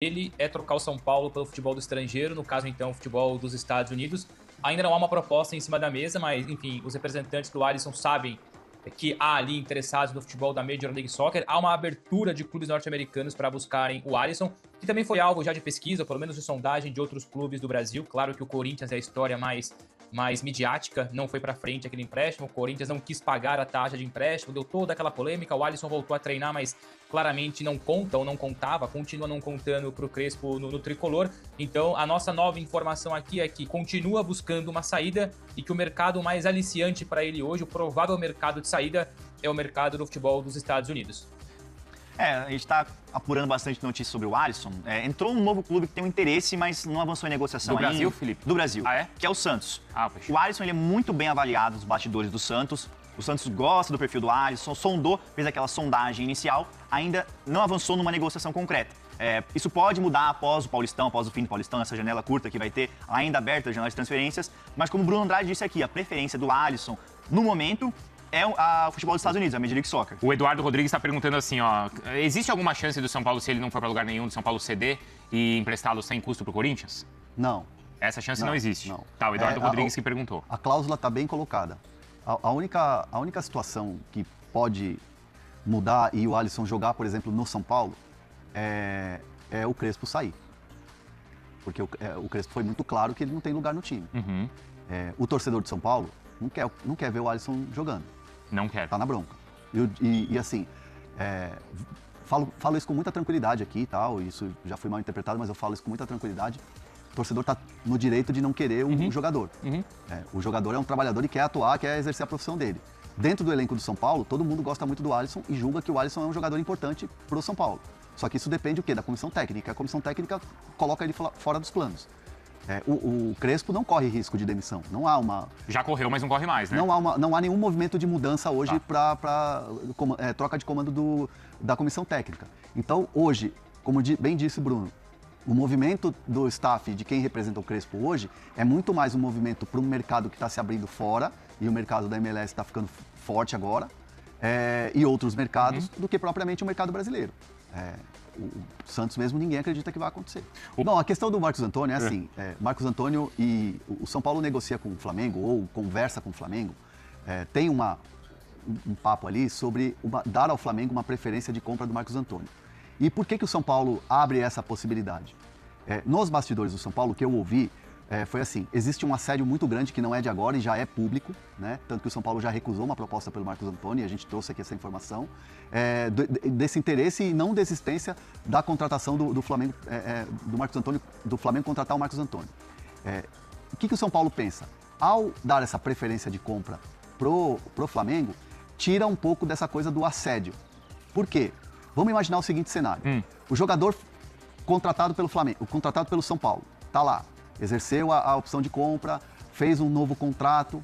Ele é trocar o São Paulo pelo futebol do estrangeiro, no caso, então, o futebol dos Estados Unidos. Ainda não há uma proposta em cima da mesa, mas, enfim, os representantes do Alisson sabem que há ali interessados no futebol da Major League Soccer. Há uma abertura de clubes norte-americanos para buscarem o Alisson, que também foi alvo já de pesquisa, pelo menos de sondagem de outros clubes do Brasil. Claro que o Corinthians é a história mais midiática, não foi para frente aquele empréstimo, o Corinthians não quis pagar a taxa de empréstimo, deu toda aquela polêmica, o Alisson voltou a treinar, mas claramente não conta ou não contava, continua não contando para o Crespo no tricolor. Então a nossa nova informação aqui é que continua buscando uma saída e que o mercado mais aliciante para ele hoje, o provável mercado de saída, é o mercado do futebol dos Estados Unidos. A gente está apurando bastante notícias sobre o Alisson. Entrou um novo clube que tem um interesse, mas não avançou em negociação ainda. Do Brasil, ainda. Felipe? Do Brasil, Ah, é? Que é o Santos. Poxa. O Alisson ele é muito bem avaliado nos bastidores do Santos. O Santos gosta do perfil do Alisson, sondou, fez aquela sondagem inicial, ainda não avançou numa negociação concreta. Isso pode mudar após o Paulistão, após o fim do Paulistão, essa janela curta que vai ter ainda aberta a janela de transferências. Mas como o Bruno Andrade disse aqui, a preferência do Alisson, no momento, é o futebol dos Estados Unidos, a Major League Soccer. O Eduardo Rodrigues está perguntando assim, existe alguma chance do São Paulo, se ele não for para lugar nenhum, do São Paulo ceder e emprestá-lo sem custo para o Corinthians? Não. Essa chance não existe? Não. Tá, o Eduardo Rodrigues que perguntou. A cláusula está bem colocada. A única situação que pode mudar e o Alisson jogar, por exemplo, no São Paulo, é o Crespo sair. Porque o Crespo foi muito claro que ele não tem lugar no time. Uhum. O torcedor de São Paulo não quer ver o Alisson jogando. Não quer. Tá na bronca. E assim, falo isso com muita tranquilidade aqui e tal, isso já foi mal interpretado, mas eu falo isso com muita tranquilidade. O torcedor está no direito de não querer o jogador. Uhum. O jogador é um trabalhador e quer atuar, quer exercer a profissão dele. Dentro do elenco do São Paulo, todo mundo gosta muito do Alisson e julga que o Alisson é um jogador importante para o São Paulo. Só que isso depende o quê? Da comissão técnica. A comissão técnica coloca ele fora dos planos. O Crespo não corre risco de demissão. Não há uma... Já correu, mas não corre mais, né? Não há nenhum movimento de mudança hoje para troca de comando da comissão técnica. Então, hoje, como bem disse o Bruno, o movimento do staff, de quem representa o Crespo hoje, é muito mais um movimento para um mercado que está se abrindo fora, e o mercado da MLS está ficando forte agora, e outros mercados, do que propriamente o mercado brasileiro. O Santos mesmo, ninguém acredita que vai acontecer. Bom, a questão do Marcos Antônio é assim, Marcos Antônio e o São Paulo negocia com o Flamengo, ou conversa com o Flamengo, tem um papo ali sobre dar ao Flamengo uma preferência de compra do Marcos Antônio. E por que o São Paulo abre essa possibilidade? Nos bastidores do São Paulo, o que eu ouvi foi assim, existe um assédio muito grande que não é de agora e já é público, né? Tanto que o São Paulo já recusou uma proposta pelo Marcos Antônio, e a gente trouxe aqui essa informação, desse interesse e não desistência da contratação do Flamengo, do Marcos Antônio, do Flamengo contratar o Marcos Antônio. O que o São Paulo pensa? Ao dar essa preferência de compra pro Flamengo, tira um pouco dessa coisa do assédio. Por quê? Vamos imaginar o seguinte cenário. O jogador contratado pelo Flamengo, contratado pelo São Paulo, tá lá, exerceu a opção de compra, fez um novo contrato,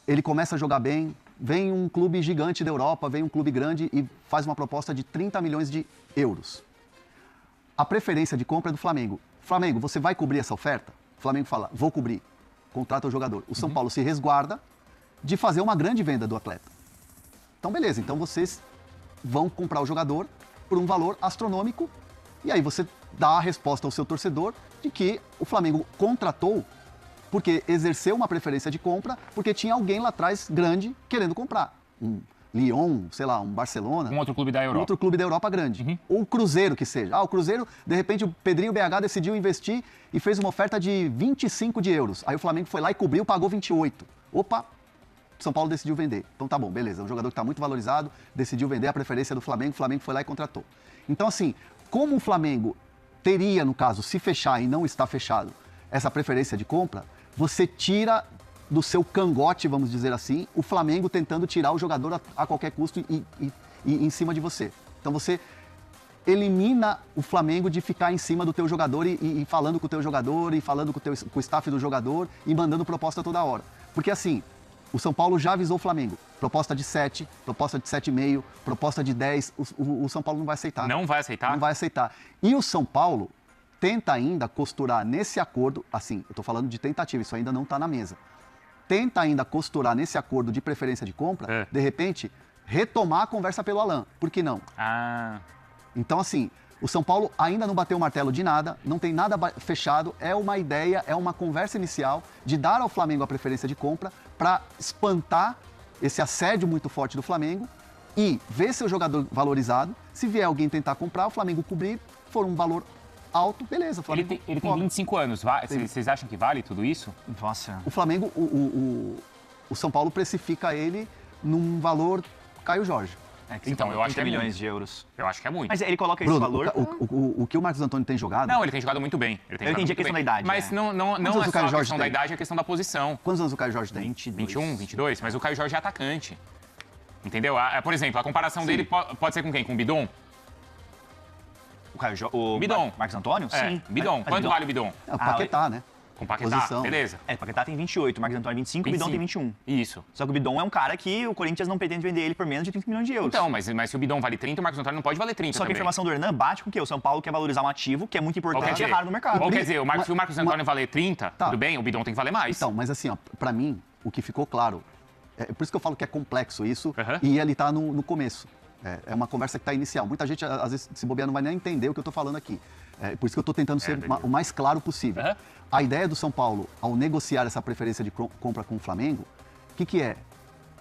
ele começa a jogar bem, vem um clube gigante da Europa, vem um clube grande e faz uma proposta de 30 milhões de euros. A preferência de compra é do Flamengo. Flamengo, você vai cobrir essa oferta? O Flamengo fala, vou cobrir. Contrata o jogador. O São Paulo se resguarda de fazer uma grande venda do atleta. Então, beleza. Então, vocês vão comprar o jogador por um valor astronômico e aí você dá a resposta ao seu torcedor de que o Flamengo contratou porque exerceu uma preferência de compra, porque tinha alguém lá atrás grande querendo comprar. Um Lyon, sei lá, um Barcelona. Um outro clube da Europa. Um outro clube da Europa grande. Ou o Cruzeiro que seja. O Cruzeiro, de repente, o Pedrinho BH decidiu investir e fez uma oferta de 25 de euros. Aí o Flamengo foi lá e cobriu, pagou 28. Opa! São Paulo decidiu vender. Então tá bom, beleza. Um jogador que está muito valorizado, decidiu vender a preferência do Flamengo, o Flamengo foi lá e contratou. Então, assim, como o Flamengo teria, no caso, se fechar e não está fechado, essa preferência de compra, você tira do seu cangote, vamos dizer assim, o Flamengo tentando tirar o jogador a qualquer custo e em cima de você. Então você elimina o Flamengo de ficar em cima do teu jogador e falando com o teu jogador, e falando com o staff do jogador e mandando proposta toda hora. Porque assim, o São Paulo já avisou o Flamengo. Proposta de 7, proposta de 7,5, proposta de 10. O São Paulo não vai aceitar. Não vai aceitar? Não vai aceitar. E o São Paulo tenta ainda costurar nesse acordo, assim, eu estou falando de tentativa, isso ainda não está na mesa. Tenta ainda costurar nesse acordo de preferência de compra, de repente, retomar a conversa pelo Alan. Por que não? Ah. Então, assim, O São Paulo ainda não bateu o martelo de nada, não tem nada fechado, é uma ideia, é uma conversa inicial de dar ao Flamengo a preferência de compra para espantar esse assédio muito forte do Flamengo e ver seu jogador valorizado. Se vier alguém tentar comprar, o Flamengo cobrir, for um valor alto, beleza. O Flamengo Ele tem 25 anos, vocês acham que vale tudo isso? Nossa. O Flamengo, o São Paulo precifica ele num valor Caio Jorge. Então, eu acho que é milhões muito. de euros. Eu acho que é muito. Mas ele coloca esse Bruno, valor... o que o Marcos Antônio tem jogado... Não, ele tem jogado muito bem. Ele tem Eu jogado entendi a muito questão bem. da idade, Mas né? não Quantos é anos o só Caio a Jorge questão da tem? idade, é a questão da posição. Quantos anos o Caio Jorge tem? 21, 22, mas o Caio Jorge é atacante. Entendeu? Por exemplo, a comparação dele pode ser com quem? Com o Bidon? O Bidon. Marcos Antônio? Sim. Bidon. Mas Quanto vale o Bidon? É o Paquetá, né? Com Paquetá, Posição. beleza. Paquetá tem 28, o Marcos Antônio 25 e o Bidon tem 21. Isso. Só que o Bidon é um cara que o Corinthians não pretende vender ele por menos de 30 milhões de euros. Então, mas se o Bidon vale 30, o Marcos Antônio não pode valer 30 Só que a também. informação do Hernan bate com o quê? O São Paulo quer valorizar um ativo que é muito importante e é raro no mercado. Ou quer dizer, se o Marcos Antônio valer 30, Tá. tudo bem, o Bidon tem que valer mais. Então, mas assim, ó, pra mim, o que ficou claro, é por isso que eu falo que é complexo isso, Uhum. e ele tá no começo. É uma conversa que tá inicial. Muita gente, às vezes, se bobear, não vai nem entender o que eu tô falando aqui. Por isso que eu tô tentando ser o mais claro possível. Uhum. A ideia do São Paulo, ao negociar essa preferência de compra com o Flamengo, o que é?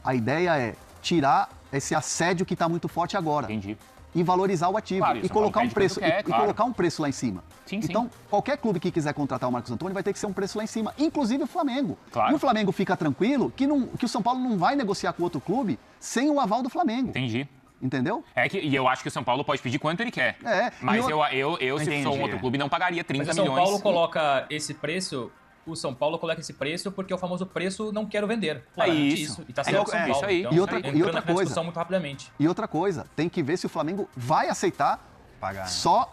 A ideia é tirar esse assédio que tá muito forte agora. Entendi. E valorizar o ativo. Claro, e o E São Paulo colocar um pede preço, quanto quer, e claro. colocar um preço lá em cima. Sim, sim. Então, qualquer clube que quiser contratar o Marcos Antônio vai ter que ser um preço lá em cima, inclusive o Flamengo. Claro. E o Flamengo fica tranquilo que o São Paulo não vai negociar com outro clube sem o aval do Flamengo. Entendi. Entendeu? E eu acho que o São Paulo pode pedir quanto ele quer. Mas E eu se sou um outro clube, não pagaria 30 Mas o milhões. São Paulo coloca esse preço... O São Paulo coloca esse preço porque é o famoso preço não quero vender. Claramente isso. E tá certo o São Paulo. isso aí. Então, E outra entrando coisa. na discussão muito rapidamente. E outra coisa, tem que ver se o Flamengo vai aceitar Pagar. só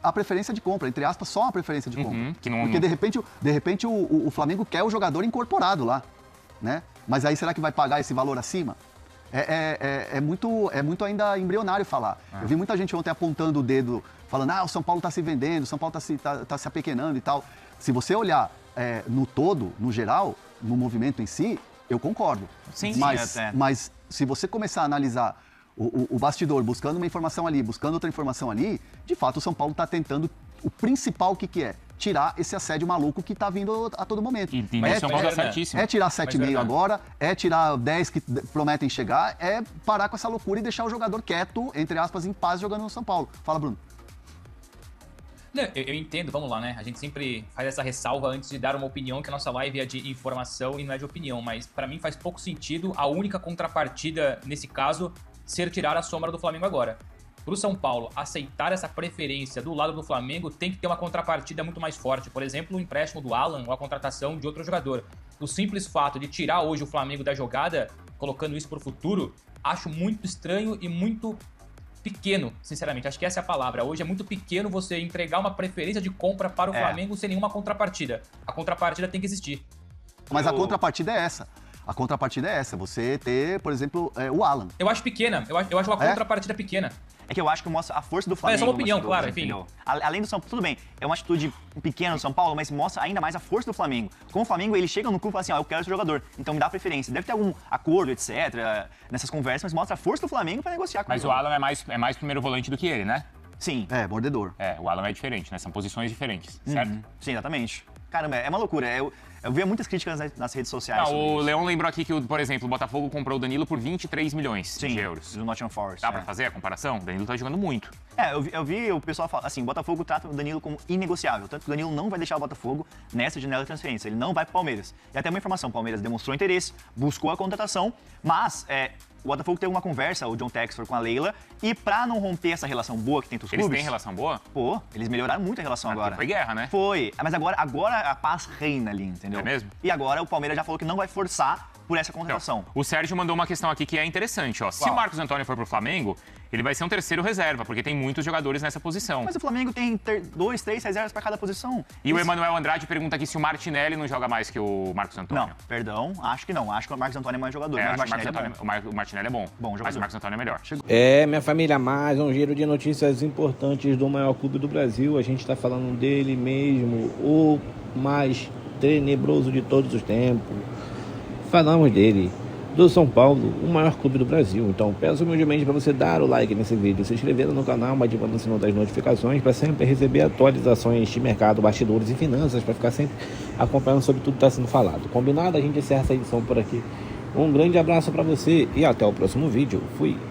a preferência de compra, entre aspas, só a preferência de compra. que não- Porque de repente o Flamengo quer o jogador incorporado lá, né? Mas aí será que vai pagar esse valor acima? É muito ainda embrionário falar. Eu vi muita gente ontem apontando o dedo, falando, o São Paulo está se vendendo, o São Paulo está se apequenando e tal. Se você olhar no todo, no geral, no movimento em si, eu concordo. Sim, mas se você começar a analisar o bastidor, buscando uma informação ali, buscando outra informação ali, de fato o São Paulo está tentando o principal que é tirar esse assédio maluco que está vindo a todo momento. E o São Paulo é certíssimo. É tirar 7,5 Verdade. agora, é tirar 10 que prometem chegar, é parar com essa loucura e deixar o jogador quieto, entre aspas, em paz, jogando no São Paulo. Fala, Bruno. Não, eu entendo, vamos lá, né? A gente sempre faz essa ressalva antes de dar uma opinião, que a nossa live é de informação e não é de opinião, mas pra mim faz pouco sentido a única contrapartida, nesse caso, ser tirar a sombra do Flamengo agora. Pro São Paulo aceitar essa preferência do lado do Flamengo, tem que ter uma contrapartida muito mais forte. Por exemplo, o empréstimo do Alan ou a contratação de outro jogador. O simples fato de tirar hoje o Flamengo da jogada, colocando isso pro futuro, acho muito estranho e muito pequeno, sinceramente. Acho que essa é a palavra. Hoje é muito pequeno você entregar uma preferência de compra para o Flamengo sem nenhuma contrapartida. A contrapartida tem que existir. Mas a contrapartida é essa. A contrapartida é essa, você ter, por exemplo, o Alan. Eu acho pequena. Eu acho uma contrapartida pequena. É que eu acho que mostra a força do Flamengo. É só uma opinião, bastidores, claro, enfim. entendeu? Além do São Paulo, tudo bem, é uma atitude pequena do São Paulo, mas mostra ainda mais a força do Flamengo. Como o Flamengo, ele chega no clube e fala assim, eu quero esse jogador, então me dá preferência. Deve ter algum acordo, etc, nessas conversas, mas mostra a força do Flamengo para negociar com Mas o Alan é mais primeiro volante do que ele, né? Sim. Mordedor. O Alan é diferente, né? São posições diferentes, certo? Sim, exatamente. Caramba, é uma loucura. Eu vi muitas críticas nas redes sociais. sobre O isso. Leão lembrou aqui que, por exemplo, o Botafogo comprou o Danilo por 23 milhões Sim, de euros. do Nottingham Forest. Dá pra fazer a comparação? O Danilo tá jogando muito. Eu vi o pessoal falar assim, o Botafogo trata o Danilo como inegociável, tanto que o Danilo não vai deixar o Botafogo nessa janela de transferência, ele não vai pro Palmeiras. E até uma informação, o Palmeiras demonstrou interesse, buscou a contratação, mas o Botafogo teve uma conversa, o John Textor com a Leila, e pra não romper essa relação boa que tem entre os Eles clubes... têm relação boa? Pô, eles melhoraram muito a relação agora. Foi guerra, né? Foi, mas agora a paz reina ali, entendeu? É mesmo? E agora o Palmeiras já falou que não vai forçar por essa contratação. O Sérgio mandou uma questão aqui que é interessante, ó. Se o Marcos Antônio for pro Flamengo, ele vai ser um terceiro reserva, porque tem muitos jogadores nessa posição. Mas o Flamengo tem 2, 3 reservas pra cada posição. E o Emanuel Andrade pergunta aqui se o Martinelli não joga mais que o Marcos Antônio. Não, perdão, acho que não. Acho que o Marcos Antônio é mais jogador, mas o Acho que Martinelli é bom. o Martinelli é bom. Bom jogador. Mas o Marcos Antônio é melhor. Minha família, mais um giro de notícias importantes do maior clube do Brasil. A gente está falando dele mesmo, o mais tenebroso de todos os tempos. Falamos dele, do São Paulo, o maior clube do Brasil. Então, peço humildemente para você dar o like nesse vídeo, se inscrever no canal, ativando o sininho das notificações para sempre receber atualizações de mercado, bastidores e finanças, para ficar sempre acompanhando sobre tudo que está sendo falado. Combinado? A gente encerra essa edição por aqui. Um grande abraço para você e até o próximo vídeo. Fui!